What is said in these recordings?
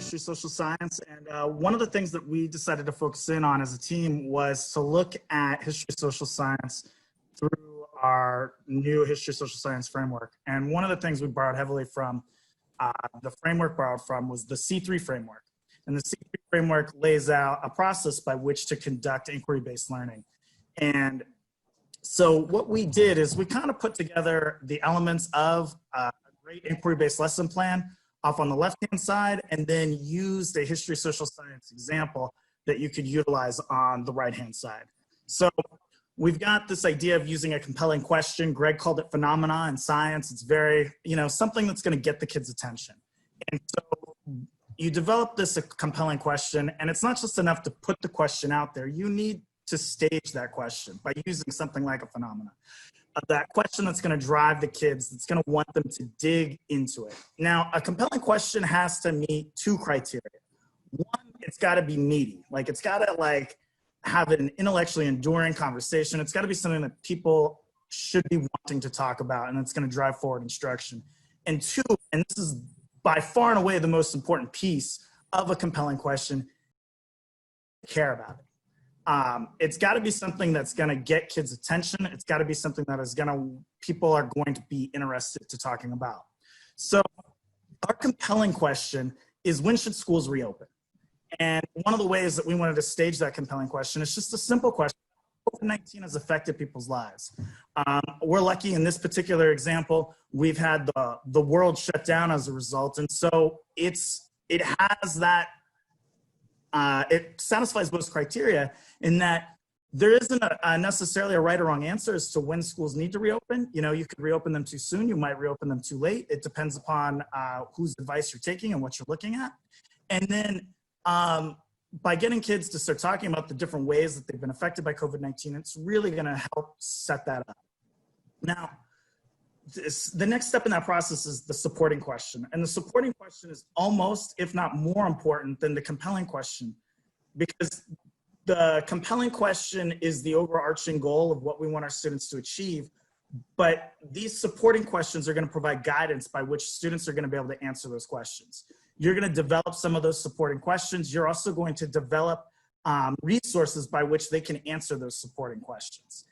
history, social science, and one of the things that we decided to focus in on as a team was to look at history, social science through our new history, social science framework. And one of the things we borrowed heavily from, the framework borrowed from, was the C3 framework. And the C3 framework lays out a process by which to conduct inquiry-based learning. And so what we did is we kind of put together the elements of a great inquiry-based lesson plan off on the left-hand side, and then used a history social science example that you could utilize on the right-hand side. So we've got this idea of using a compelling question. Greg called it phenomena in science. It's very, something that's going to get the kids' attention. And so you develop this compelling question, and it's not just enough to put the question out there. You need to stage that question by using something like a phenomena. That question that's going to drive the kids, that's going to want them to dig into it. Now, a compelling question has to meet two criteria. One, it's got to be meaty. Like, it's got to have an intellectually enduring conversation. It's got to be something that people should be wanting to talk about, and it's going to drive forward instruction. And two, and this is by far and away the most important piece of a compelling question, care about it. It's got to be something that's going to get kids' attention. It's got to be something that is people are going to be interested to talking about. So our compelling question is, when should schools reopen? And one of the ways that we wanted to stage that compelling question is just a simple question. COVID-19 has affected people's lives. We're lucky in this particular example, we've had the world shut down as a result. And so it has that, it satisfies most criteria in that there isn't necessarily a right or wrong answer as to when schools need to reopen. You could reopen them too soon. You might reopen them too late. It depends upon whose advice you're taking and what you're looking at. And then by getting kids to start talking about the different ways that they've been affected by COVID-19, it's really going to help set that up. Now, the next step in that process is the supporting question. And the supporting question is almost, if not more important than the compelling question, because the compelling question is the overarching goal of what we want our students to achieve. But these supporting questions are going to provide guidance by which students are going to be able to answer those questions. You're going to develop some of those supporting questions. You're also going to develop resources by which they can answer those supporting questions.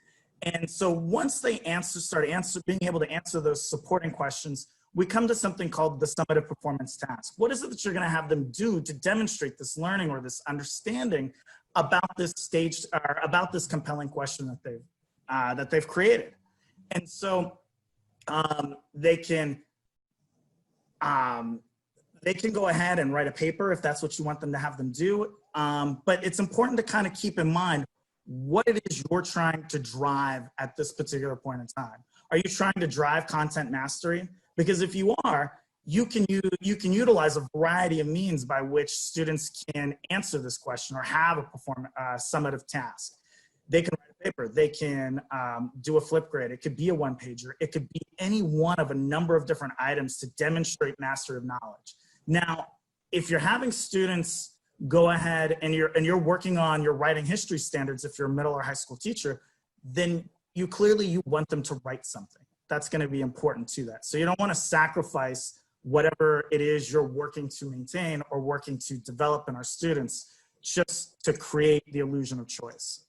And so once they being able to answer those supporting questions, we come to something called the summative performance task. What is it that you're going to have them do to demonstrate this learning or this understanding about this staged, or about this compelling question that they've created? And so they can go ahead and write a paper if that's what you want them to have them do. But it's important to kind of keep in mind what it is you're trying to drive at this particular point in time. Are you trying to drive content mastery? Because if you are, you can utilize a variety of means by which students can answer this question or have a summative task. They can write a paper, they can do a flip grade, it could be a one-pager, it could be any one of a number of different items to demonstrate mastery of knowledge. Now, if you're having students go ahead and you're working on your writing history standards, if you're a middle or high school teacher, then you want them to write something. That's going to be important to that. So you don't want to sacrifice whatever it is you're working to maintain or working to develop in our students just to create the illusion of choice.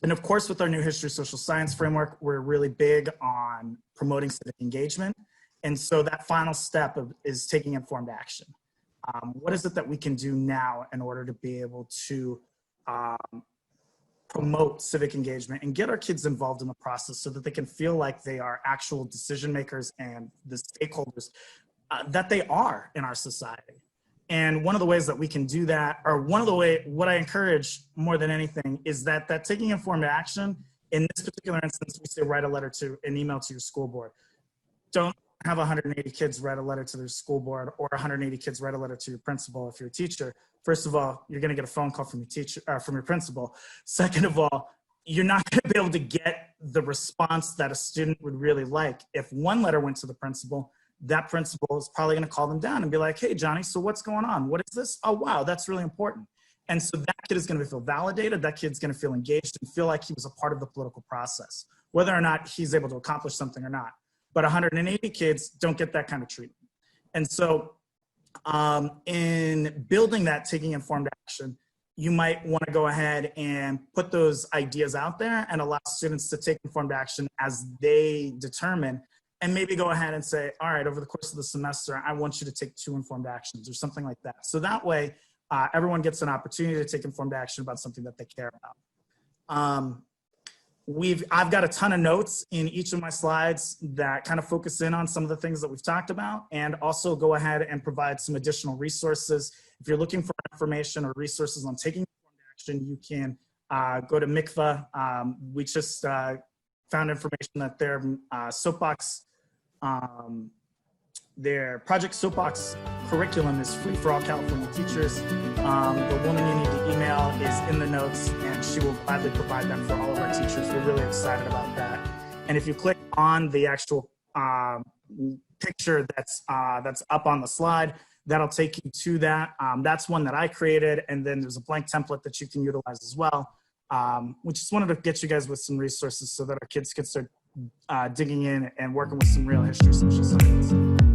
And of course, with our new history social science framework, we're really big on promoting civic engagement. And so that final step is taking informed action. What is it that we can do now in order to be able to promote civic engagement and get our kids involved in the process so that they can feel like they are actual decision makers and the stakeholders that they are in our society? And one of the ways that we can do that, or what I encourage more than anything, is that taking informed action. In this particular instance, we say write an email to your school board. Don't have 180 kids write a letter to their school board or 180 kids write a letter to your principal if you're a teacher. First of all, you're going to get a phone call from your principal. Second of all, you're not going to be able to get the response that a student would really like. If one letter went to the principal, that principal is probably going to call them down and be like, hey, Johnny, so what's going on? What is this? Oh, wow, that's really important. And so that kid is going to feel validated. That kid's going to feel engaged and feel like he was a part of the political process, whether or not he's able to accomplish something or not. But 180 kids don't get that kind of treatment. And so In building that taking informed action, you might want to go ahead and put those ideas out there and allow students to take informed action as they determine, and maybe go ahead and say, all right, over the course of the semester, I want you to take 2 informed actions or something like that. So that way, everyone gets an opportunity to take informed action about something that they care about. I've got a ton of notes in each of my slides that kind of focus in on some of the things that we've talked about, and also go ahead and provide some additional resources. If you're looking for information or resources on taking informed action, you can go to MICVA. We just found information that their Project Soapbox curriculum is free for all California teachers. The woman you need to email is in the notes, and she will gladly provide them for all of our teachers. We're really excited about that. And if you click on the actual picture that's up on the slide, that'll take you to that. That's one that I created, and then there's a blank template that you can utilize as well. We just wanted to get you guys with some resources so that our kids could start digging in and working with some real history social science.